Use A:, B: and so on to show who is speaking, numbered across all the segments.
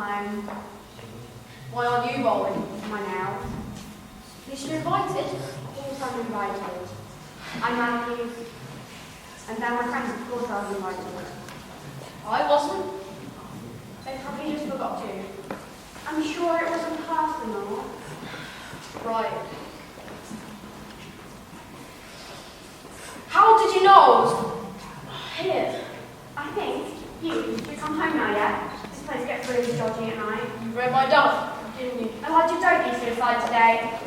A: home. Why aren't you bowling? My nails.
B: At least you're invited.
A: Of course I'm invited. I'm Matthew. And then my friends, of course I was invited.
B: I wasn't.
A: They probably just forgot to. I'm sure it wasn't personal.
B: Right. How did you know I was here?
A: I think you come home now, yeah? This place gets really dodgy at night.
B: You read my diary, didn't you?
A: And why'd you don't be suicide today?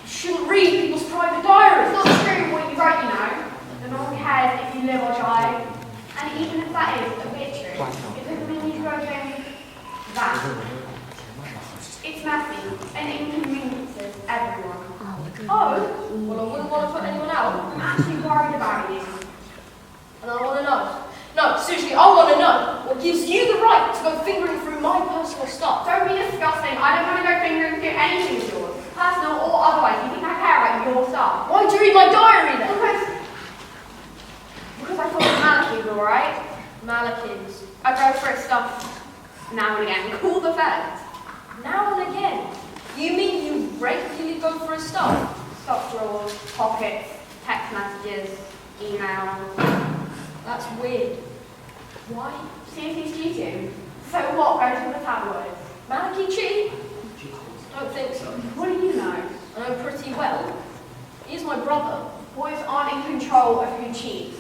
B: You shouldn't read people's private diaries.
A: It's not true what you wrote, you know. And no one cares if you live or die. And even if that is a bit true, it doesn't mean you go doing that. It's messy and inconveniences everyone.
B: Oh, well, I wouldn't want to put anyone out.
A: I'm actually worried about you.
B: And I want to know. No, seriously, I want to know what gives you the right to go fingering through my personal stuff.
A: Don't be disgusting. I don't want to go fingering through anything of yours, personal or otherwise. You think I care about your stuff?
B: Why do you read my diary then?
A: Because I thought Malachy's alright.
B: Malakins.
A: I go for his stuff now and again. Call the feds.
B: Now and again. You mean you regularly go for his stuff?
A: Sock drawers, pockets, text messages, emails.
B: That's weird. Why?
A: See if he's cheating. So what goes to the tabloids?
B: Malachi cheat? Don't think so.
A: What do you know?
B: I know pretty well. He's my brother.
A: Boys aren't in control of who cheats.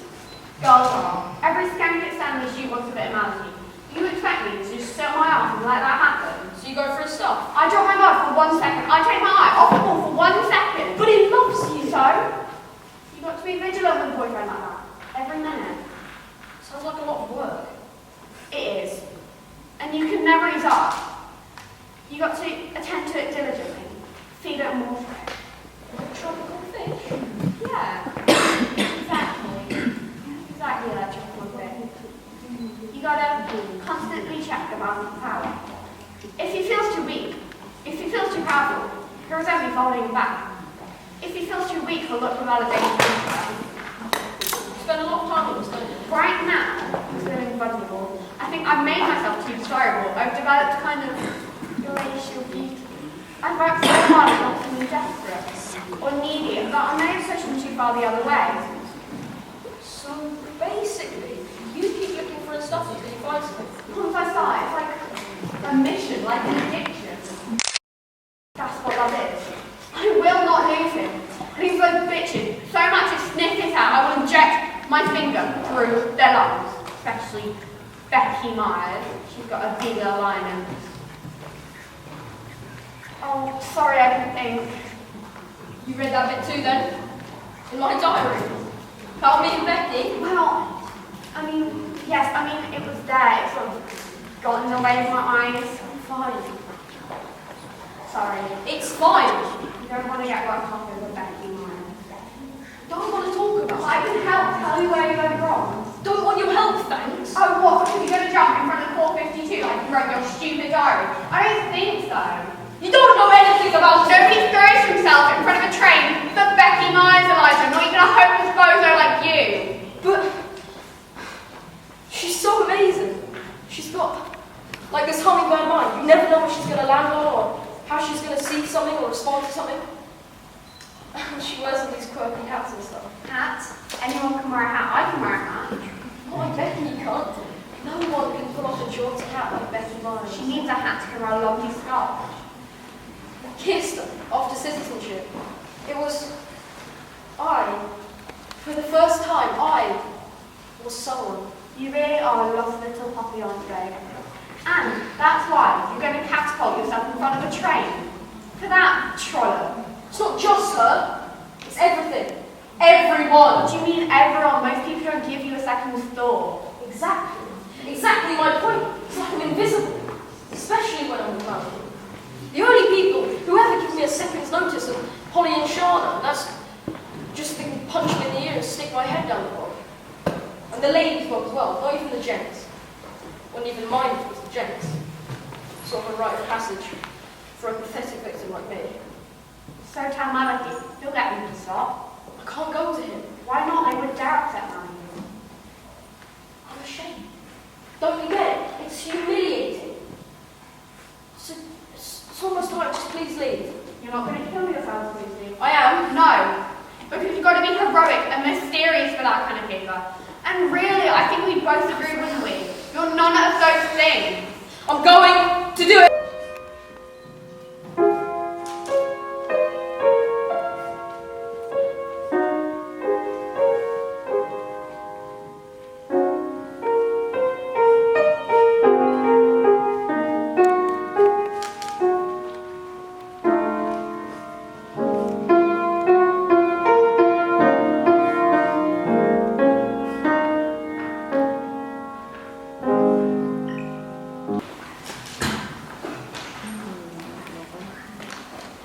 A: Girls are. Every skank at Stanley shoot wants a bit of Malachy. You expect me to just sit on my ass and let that happen?
B: So you go for his stuff?
A: I drop my mug for 1 second. I take my eye off the ball for 1 second.
B: But he loves you.
A: So? You've got to be vigilant with a boyfriend like that. Every minute.
B: Sounds like a lot of work.
A: It is. And you can never ease up. You got to attend to it diligently. Feed it and water it.
B: Like a tropical fish?
A: Yeah. Exactly. Exactly like chocolate fish. You gotta constantly check the balance of power. If he feels too weak, if he feels too powerful, he'll resent me folding him back. If he feels too weak, he'll look for validation.
B: Spend a lot of time on this, don't you?
A: Right now, I'm feeling vulnerable. I think I've made myself too desirable. I've developed kind of glacial beauty. I've worked so hard at not feeling desperate or needy that I may have pushed him too far the other way.
B: So basically, you keep looking for his stuff until you find something.
A: Once I start, it's like a mission, like an addiction. That's what love is. I will not lose him. And he's both bitching so much as sniff it out, I will inject my finger through their lungs. Especially Becky Myers. She's got a bigger line. Oh, sorry, I didn't think.
B: You read that bit too then? In my diary? About me and Becky?
A: Well, I mean, yes, I mean, it was there. It sort of got in the way of my eyes. I'm fine. Sorry.
B: It's fine.
A: You don't want to get worked up over Becky Myers.
B: Don't want to talk about
A: I can help tell you where you're going wrong.
B: it. Don't want your help, thanks.
A: Oh, what? Because you're going to jump in front of 452 like you wrote your stupid diary? I don't think so.
B: You don't know anything about it.
A: Nobody throws himself in front of a train for Becky Myers, Eliza, not even a hopeless bozo like you.
B: But she's so amazing. She's got like this hummingbird mind. You never know what she's going to land on or how she's going to see something or respond to something. She wears all these quirky hats and stuff.
A: Hat? Anyone can wear a hat. I can wear a hat.
B: Oh, I bet you can't. No one can pull off a jaunty hat like Becky Myers.
A: She needs a hat to cover a lovely scarf.
B: Kissed her after citizenship. It was for the first time, I was someone.
A: You really are a lost little puppy on today. And that's why you're going to catapult yourself in front of a train. For that, trollop.
B: It's not just her, it's everything. Everyone.
A: What do you mean everyone? Most people don't give you a second thought.
B: Exactly. Exactly my point. It's like I'm invisible. Especially when I'm alone. The only people who ever give me a second's notice are Holly and Shana, and that's just they can punch me in the ear and stick my head down the hole. And the ladies won't as well, not even the gents. Wouldn't even mind if it was the gents. Sort of a rite of passage for a pathetic victim like me.
A: So tell Malachi, you'll get him to stop.
B: I can't go to him.
A: Why not? They would dare upset Malachi.
B: I'm ashamed. Don't you get it? It's humiliating. It's almost time, just please leave.
A: You're not going to kill yourself, Lucy.
B: I am.
A: No. Because you've got to be heroic and mysterious for that kind of paper. And really, I think we both agree, wouldn't we? You're none of those things.
B: I'm going to do it.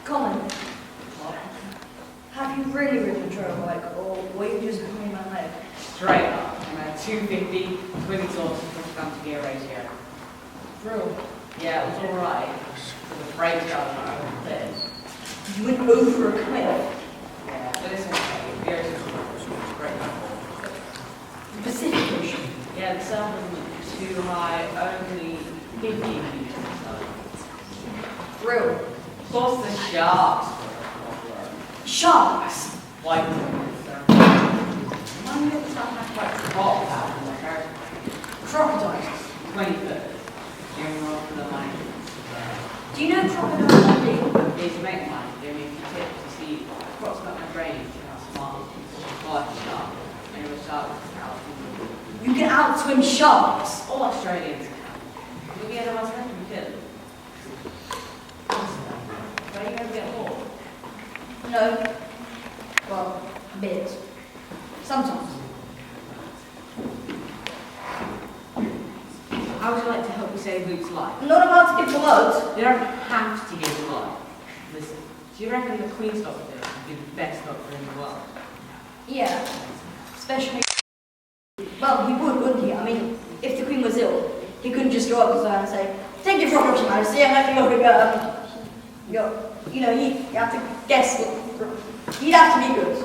C: Colin, have you really ridden a trail bike, or were you just pulling my leg?
D: Straight up, and a 250 twin exhaust pushed to gear ratio.
C: Drill.
D: Yeah, it was alright. But the brakes are over there.
C: You went over a cliff.
D: Yeah, but it's okay. The ocean was great.
C: The Pacific Ocean.
D: Yeah, the sun wasn't too high, only 50 meters.
C: Drill.
D: Plus the sharks.
C: Sharks.
D: White One little stuff like crocodiles.
C: Crocodiles.
D: 23rd. General for the line.
C: Do you know crocodiles are big?
D: It's make mine. Give me a few tips to see what's got my brain, how smart, like a shark. And it was shark out.
C: You can outswim sharks.
D: All Australians can. You'll be out of our country, too. Where are you going to get more?
C: No. Well, a bit. Sometimes.
D: How would you like to help me save Luke's life?
C: I'm not about to give blood.
D: You don't have to give blood. Listen, do you reckon the Queen's doctor would be the best doctor in the world?
C: Yeah. Especially. Well, he would, wouldn't he? I mean, if the Queen was ill, he couldn't just go up to her and say, "Thank you for your Majesty, I'm letting you go." You know, you have to guess what. He'd have to be good.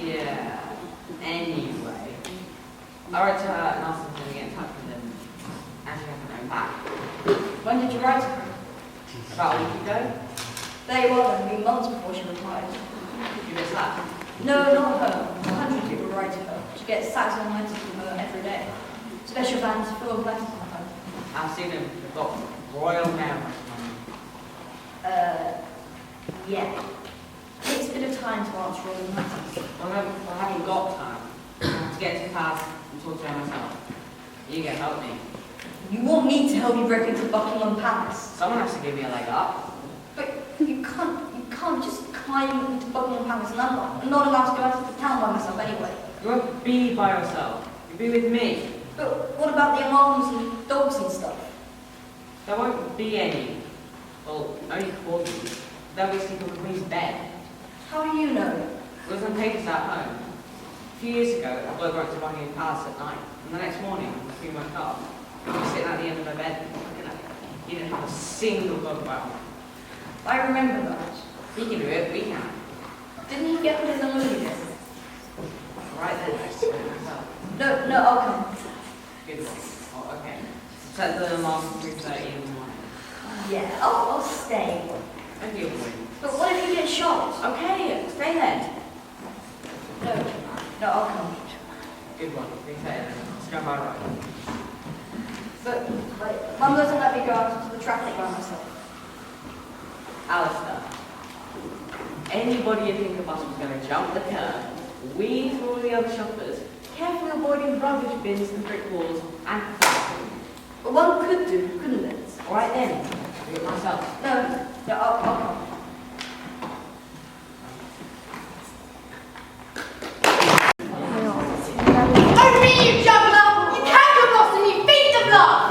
D: Yeah. Anyway, I wrote to her and asked her to get in touch with him. And she hasn't written back.
C: When did you write to her?
D: About a week ago?
C: There you are, then, months before she replied.
D: You missed that?
C: No, not her. 100 people write to her. She gets stacks of letters from her every day. Special fans full of letters from her.
D: I've seen them. They've got royal mail.
C: Yeah. Takes a bit of time to answer all the letters.
D: I haven't got time to get to class and talk to her myself. You can help me.
C: You want me to help you break into Buckingham Palace?
D: Someone has to give me a leg up.
C: But you can't just climb into Buckingham Palace, and I'm not allowed to go out of the town by myself anyway.
D: You won't be by yourself. You'll be with me.
C: But what about the alarms and dogs and stuff?
D: There won't be any. Well, only corgis. They'll be sleeping on the Queen's bed.
C: How do you know?
D: It was on papers at home. A few years ago, a bloke went to Buckingham Palace at night, and the next morning, the Queen woke up. He was sitting at the end of her bed, looking at it. He didn't have a single dog about him.
C: I remember that.
D: He can do it, we can.
C: Didn't he get put in the movie?
D: Right then, I said it myself.
C: No, I'll come.
D: Good one. Oh, okay. Set the alarm for 3:30 in the morning.
C: Yeah, I'll stay.
D: Don't be a boy.
C: But what if you get shot?
D: Okay, stay then.
C: No, I'll come.
D: Good one. 3:30 then. Let's go by right.
C: But, like, Mum doesn't let me go out into the traffic by myself.
D: Alistair. Anybody you think of us was going to jump the curb, weave through all the other shoppers, carefully avoiding rubbish bins and brick walls, and
C: But one could do, couldn't it?
D: Alright then, I'll do it myself.
C: No, I'll come.
A: Oh, me, you juggler! You can't come lost and you feed the blood!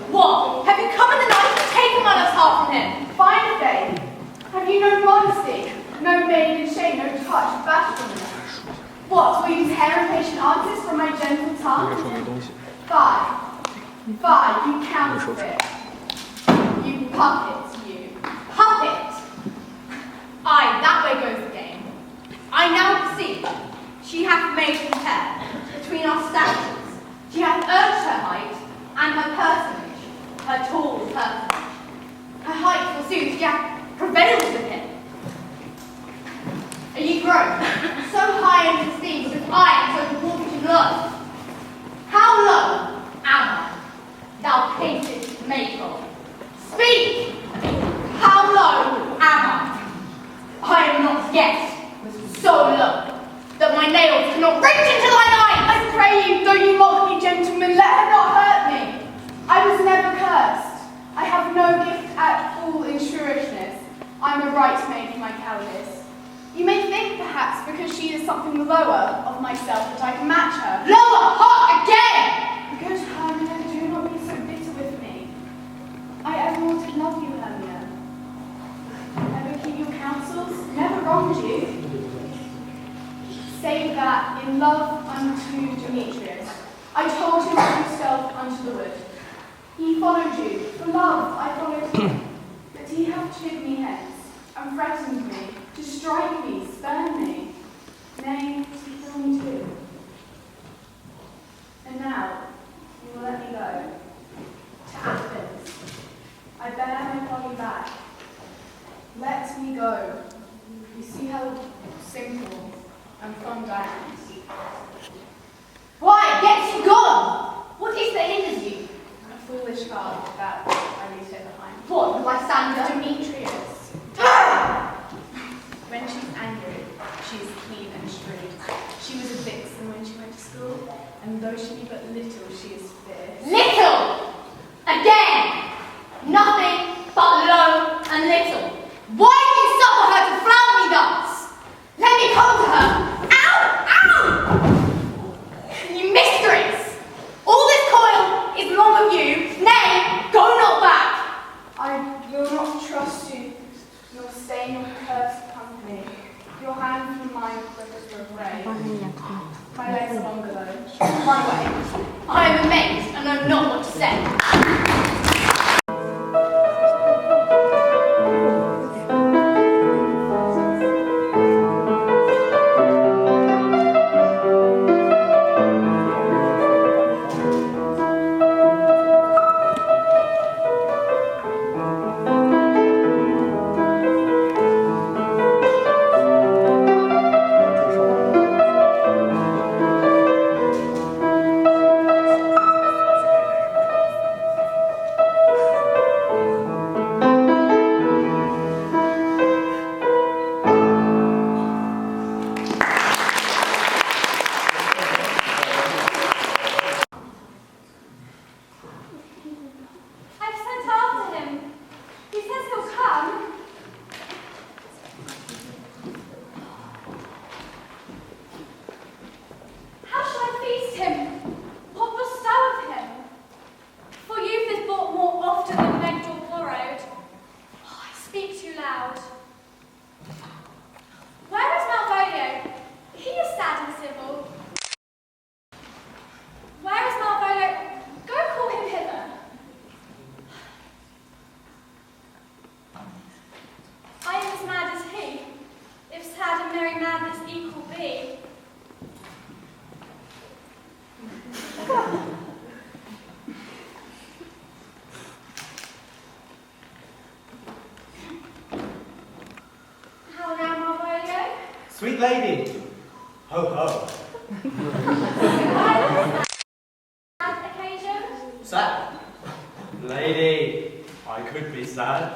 A: What? Have you come in the night to take a man's heart from him? Fine, Faye. Have you no modesty? No maiden shame, no touch, bashfulness? What, will you use hair-impatient answers from my gentle tongue? Fie. Fie, you counterfeit. You puppet, you. Puppet! Aye, that way goes the game. I now perceive. She hath made compare between our statures. She hath urged her height and her personage, her tall personage. myself that I can match her.
C: Lower heart again!
A: Good Hermia, do not be so bitter with me. I ever want to love you, Hermia. Never keep your counsels, never wronged you. Save that in love unto Demetrius, I told him himself unto the wood. He followed you, for love I followed him. But he hath chid me hence, and threatened me, to strike me, spurn me, nay, to kill me too. And now, you will let me go to Athens. I bear my body back. Let me go. You see how simple and fond I am.
C: Why, get you gone! What is that hinders you?
A: A foolish heart that I leave here behind.
C: What, Lysander?
A: Demetrius. When she's angry, she is clean and shrewd. She was a vixen when she went to school, and though she be but little, she is fierce.
C: Little! Again! Nothing but low and little. Why do you suffer her to flout me thus? Let me come to her. Ow! Ow! You miscreants! All this coil is long of you. Nay, go not back.
A: I will not trust you, nor stay in your cursed company. Your hand from mine quickest to afraid. My legs are longer though.
C: Run away. I am amazed and know not what to say.
E: Sweet lady, ho ho.
B: Occasion?
E: Sad. Lady, I could be sad.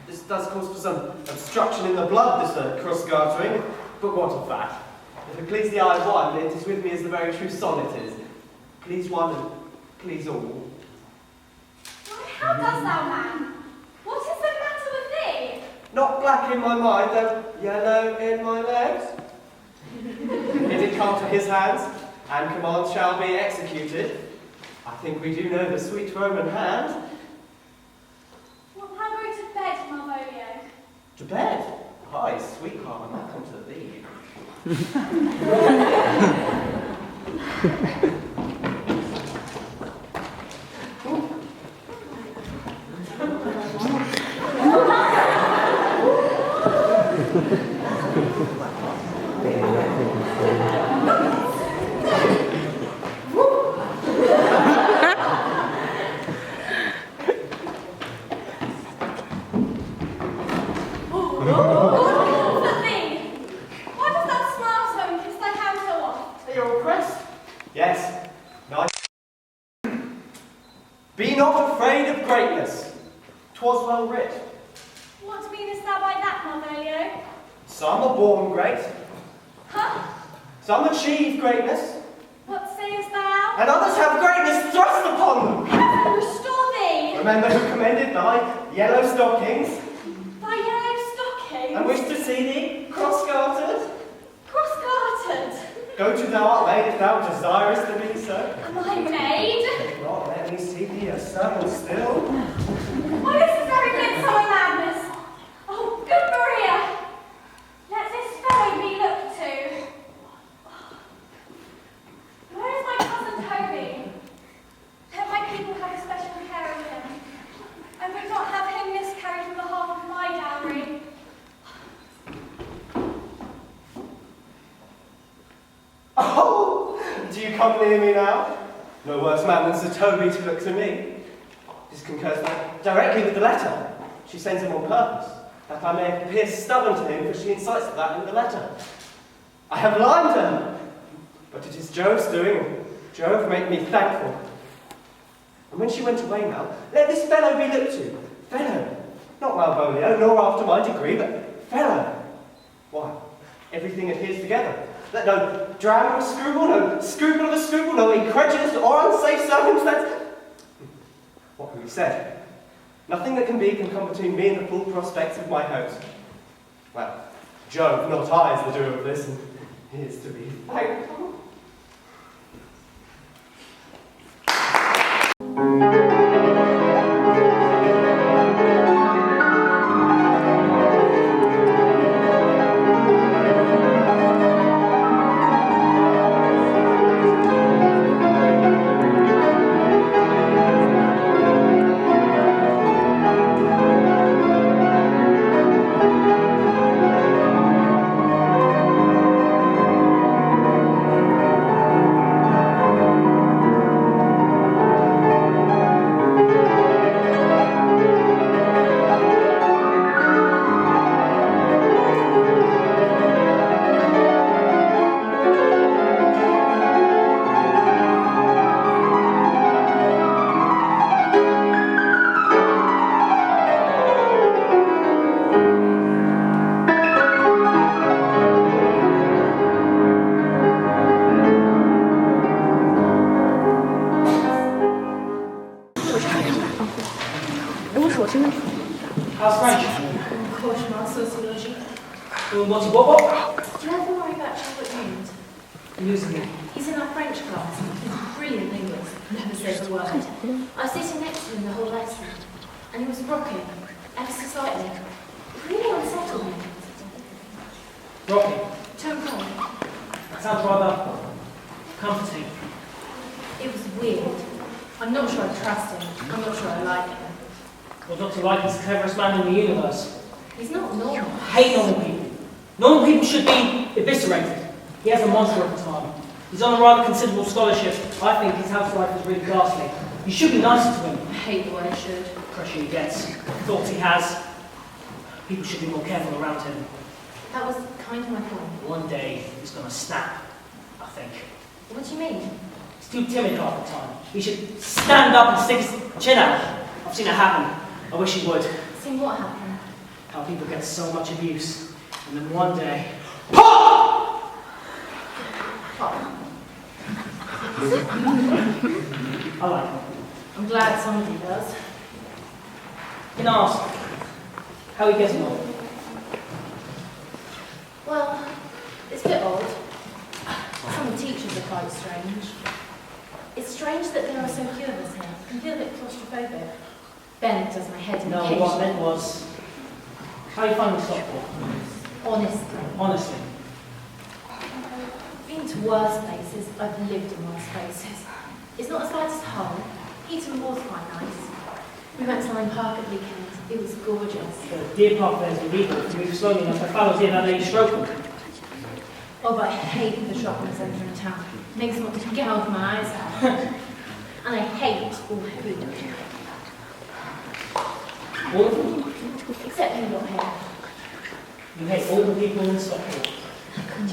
E: This does cause for some obstruction in the blood, this cross-gartering, but what of that? If it please the eye of one, it is with me as the very true sonnet is. Please one and please all.
B: Why, how dost thou, man? What is the matter with thee?
E: Not black in my mind, though yellow in my legs. It did come to his hands, and command shall be executed. I think we do know the sweet Roman hand.
B: Wilt thou go to bed, Malvolio?
E: To bed? Aye, sweetheart, I'm not come to thee. Yes. Nice. Be not afraid of greatness. 'Twas well writ.
B: What meanest thou by that, Malvolio?
E: Some are born great.
B: Huh?
E: Some achieve greatness.
B: What sayest thou?
E: And others have greatness thrust upon them.
B: Heaven restore thee!
E: Remember who commended thy yellow stockings,
B: Thy yellow stockings?
E: and wished to see thee cross-gartered.
B: Cross-gartered?
E: Go to thou art made if thou desirest to be so.
A: Am I made?
E: Not let me see thee a servant still.
A: Why, this is very midsummer madness. Oh, good Maria. Let this fellow be looked to. Where is my cousin Toby? Let my people have special care of him. I would not have him miscarried on behalf of my dowry.
E: Oh, do you come near me now? No worse man than Sir Toby to look to me. This concurs directly with the letter. She sends him on purpose, that I may appear stubborn to him, for she incites to that in the letter. I have lied to her, but it is Jove's doing. Jove make me thankful. And when she went away now, let this fellow be looked to. Fellow, not Malvolio, nor after my degree, but fellow. Why, everything adheres together. Let no drama of a scruple, no scruple of a scruple, no incredulous or unsafe circumstance. What can be said? Nothing that can be can come between me and the full prospects of my hopes. Well, Jove, not I, is the doer of this, and he is to be thankful.
F: How's French?
B: Cauchemar, sociology.
F: What?
B: Do you ever worry about Charlotte Newland?
F: Losing me.
B: He's in our French class. He's a brilliant linguist. Never says a word. I was sitting next to him the whole lesson, and he was rocking, ever so slightly. It really unsettled me.
F: Rocky.
B: To and from.
F: That sounds rather comforting.
B: It was weird. I'm not sure I trust him. I'm not sure I like him.
F: Well, Dr. Lycan's the cleverest man in the universe.
B: He's not normal.
F: I hate normal people. Normal people should be eviscerated. He has a monster of a time. He's on a rather considerable scholarship. I think his house life is really ghastly. You should be nicer to him.
B: I hate the way I should.
F: The pressure he gets, the thoughts he has. People should be more careful around him.
B: That was kind of my point.
F: One day, he's going to snap, I think.
B: What do you mean?
F: He's too timid half the time. He should stand up and stick his chin out. I've seen it happen. I wish he would.
B: See what happened?
F: How people get so much abuse, and then one day, POP! I like him.
B: I'm glad somebody does.
F: You can ask how he gets on.
B: Well, it's a bit odd. Some of the teachers are quite strange. It's strange that there are so few of us here. I can feel a bit claustrophobic. Ben does my head in
F: No, what I meant was, how are you finding softball? Honestly.
B: I've been to worse places. I've lived in worse places. It's not as bad as home. Eton was quite nice. We went to Lyme Park at weekend. It was gorgeous.
F: The deer park there is illegal. If you move slowly enough, if I was here, that lady stroke them.
B: Oh, but I hate the shopping centre in town. It makes me want to gouge my eyes out. And I hate all the food.
F: All of them?
B: Except you got hair.
F: You hate all the people in Stockport.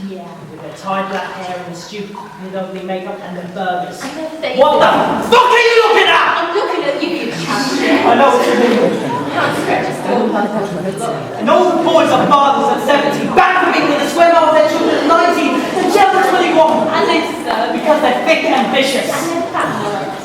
B: Yeah.
F: With their tied black hair and the stupid ugly makeup and their burgers.
B: And their faces.
F: What the fuck are you looking at?
B: I'm looking at you, you chap.
F: I know what you mean.
B: Can't stretch a still look.
F: And all the boys are fathers at 70, back from England to swim out their children at 90, and jealous when they want.
B: And they deserve.
F: Because they're thick and vicious.
B: And they're fat.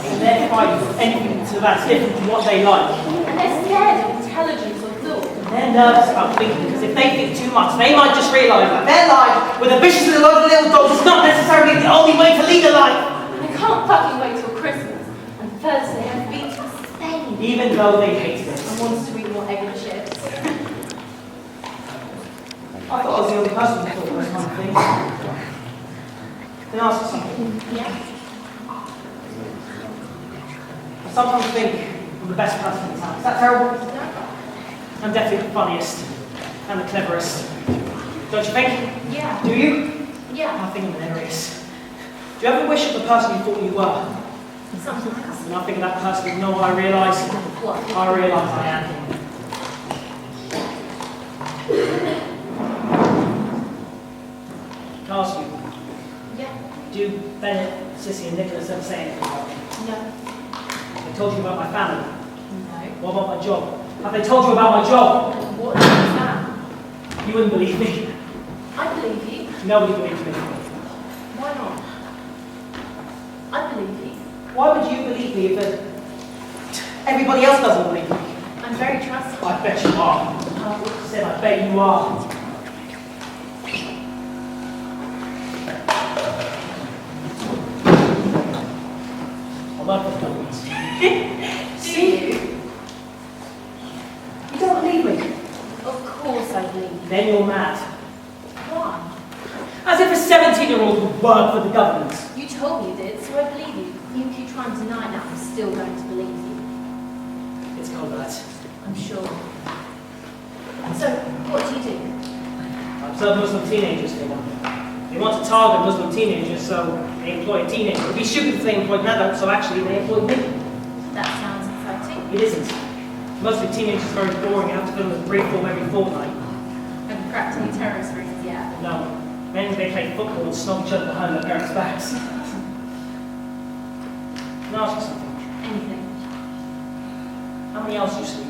F: And they're fighting anything so that's different from what they like.
B: And they're scared of intelligence or thought.
F: They're nervous about thinking because if they think too much, they might just realise that their life with a vicious little load of little dogs is not necessarily the only way to lead a life.
B: I can't fucking wait till Christmas. And Thursday I've been to Spain.
F: Even though they hated it.
B: I wanted to read more egg and chips.
F: I thought I was the only person who thought those kind of things. Can I ask you something?
B: Yeah.
F: I sometimes think I'm the best person in town. Is that terrible?
B: No?
F: I'm definitely the funniest and the cleverest. Don't you think?
B: Yeah.
F: Do you?
B: Yeah.
F: I think I'm hilarious. Do you ever wish of the person you thought you were?
B: Sometimes.
F: When I think of that person, you know what I realise?
B: What?
F: I realise I am. Can I ask you,
B: Yeah.
F: do Bennett, Sissy and Nicholas ever say anything about me?
B: No.
F: They told you about my family.
B: No.
F: What about my job? Have they told you about my job?
B: What is that?
F: You wouldn't believe me.
B: I believe you.
F: Nobody believes me.
B: Why not? I believe you.
F: Why would you believe me if everybody else doesn't believe me?
B: I'm very trustful.
F: I bet you are. I said I bet you are. I love the films.
B: See you?
F: You don't believe me.
B: Of course I believe you.
F: Then you're mad.
B: Why?
F: As if a 17-year-old would work for the government.
B: You told me you did, so I believe you. Even if you try and deny it now, I'm still going to believe you.
F: It's called that.
B: I'm sure. So, what do you do?
F: I observe Muslim teenagers for one. They want to target Muslim teenagers, so they employ a teenager. It would be stupid if they employed an adult, so actually they employ me.
B: That sounds exciting.
F: It isn't. Mostly teenagers are very boring. You have to film a brief form every fortnight.
B: Have you cracked any terrorist rings yet?
F: No. Mainly they play football and snog each other behind their parents' backs. Can I ask you something?
B: Anything.
F: How many hours do you sleep?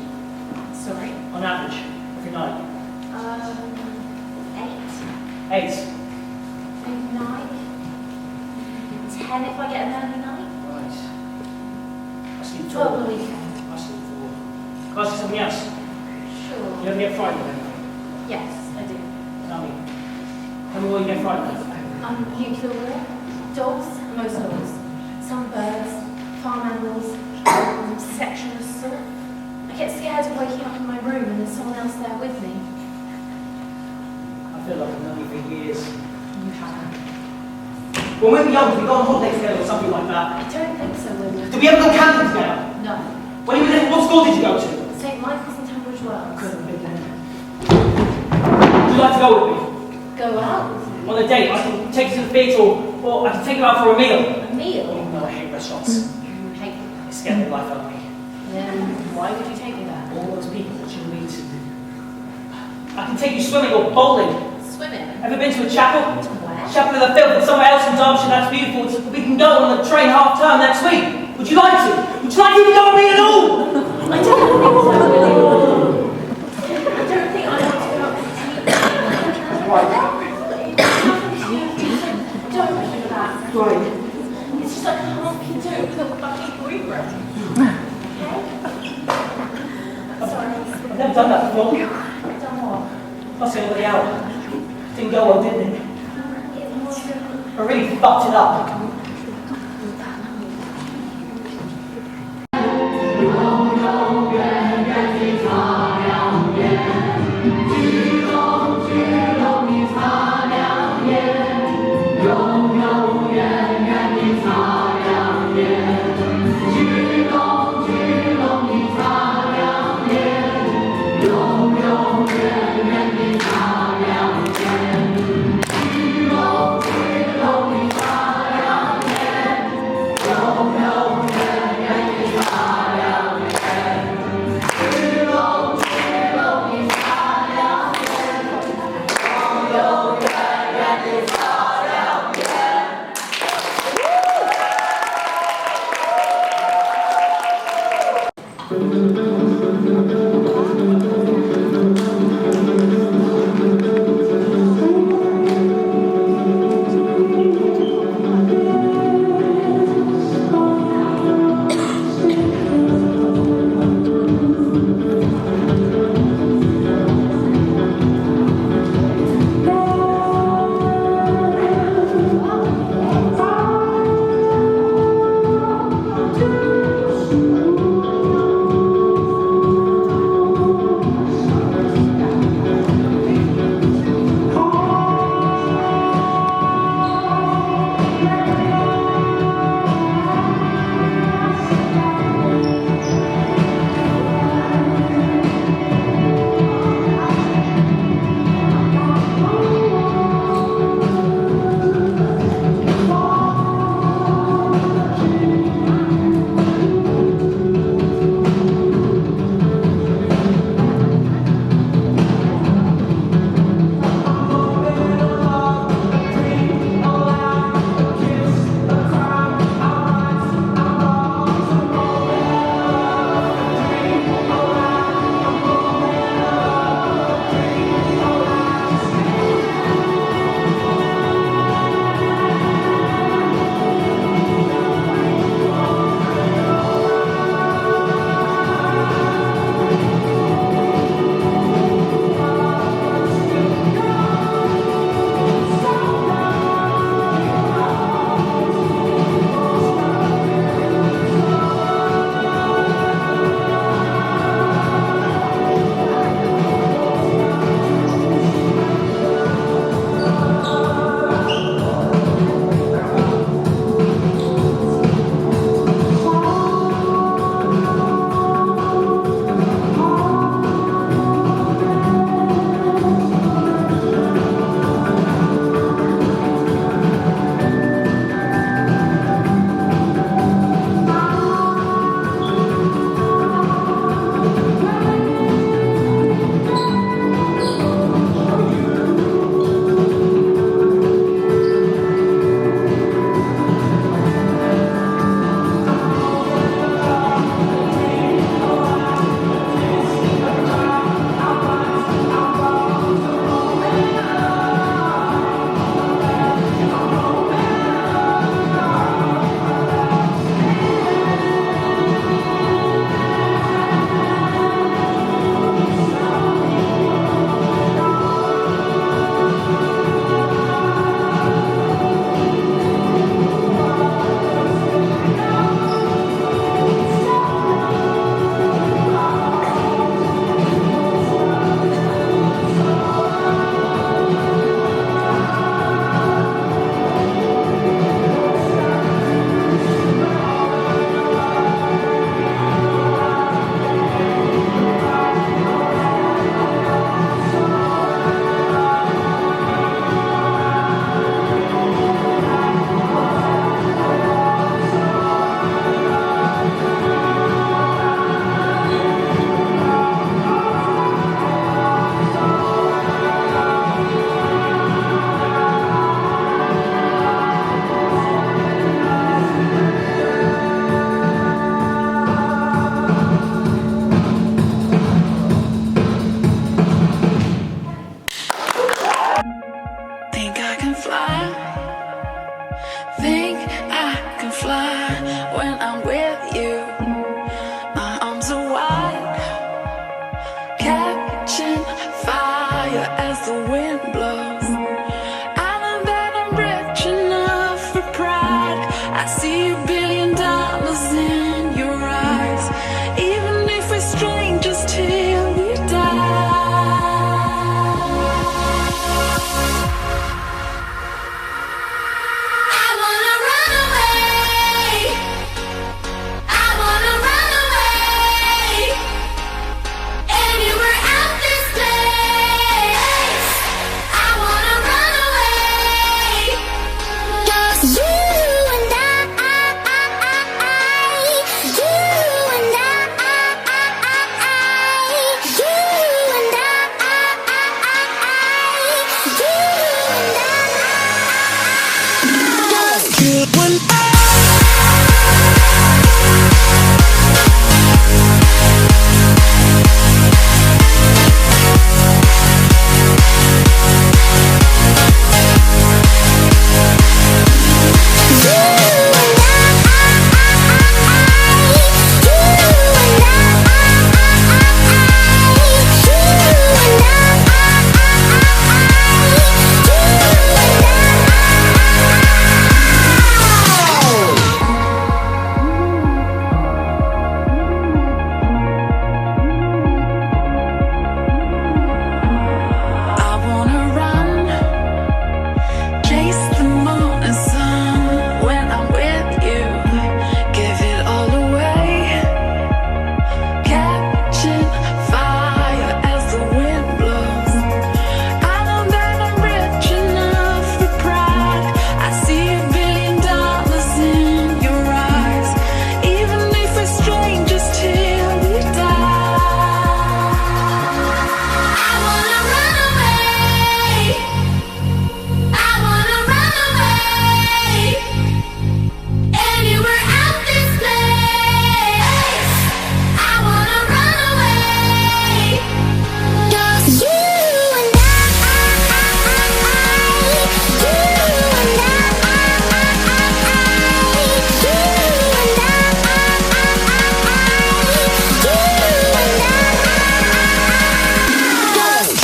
B: Sorry?
F: On average, every night?
B: 8.
F: 8.
B: Maybe 9. 10 if I get an early night.
F: Right. I sleep
B: 12 on
F: 4.
B: the weekend.
F: I sleep 4. Can I ask you something else? You
B: Sure.
F: ever get frightened of anything?
B: Yes, I do.
F: Tell me. Tell me what you get frightened of.
B: Nuclear war, dogs, most dogs, some birds, farm animals, sexual assault. I get scared of waking up in my room and there's someone else there with me.
F: I feel like I've known you for years.
B: You haven't.
F: When we were young, we go on holiday together or something like that.
B: I don't think so, William.
F: Did we ever go camping together?
B: No.
F: When you were little, what school did you go to?
B: St. Michael's and Tunbridge Wells.
F: Couldn't have been then. Would you like to go with me?
B: Go out with you.
F: On a date, I can take you to the theatre or I can take you out for a meal.
B: A meal?
F: Even though I hate restaurants.
B: You hate them.
F: They scare the life out of me.
B: Then why would you take me there?
F: All those people that you meet. I can take you swimming or bowling.
B: Swimming?
F: Ever been to a chapel?
B: To where?
F: Chapel of the Filth, somewhere else in Derbyshire, that's beautiful. We can go on the train half term next week. Would you like to? Would you like to even go with me at all?
B: I don't think so, William. I don't think I want to go out with you.
F: Right.
B: Don't do that.
F: Right.
B: It's just like hunky dope with a fucking boyfriend. Okay? Sorry.
F: I've never done that before.
B: Done what?
F: Lost anybody out. Didn't go well, didn't it?
B: It was
F: I really fucked it up.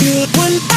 G: When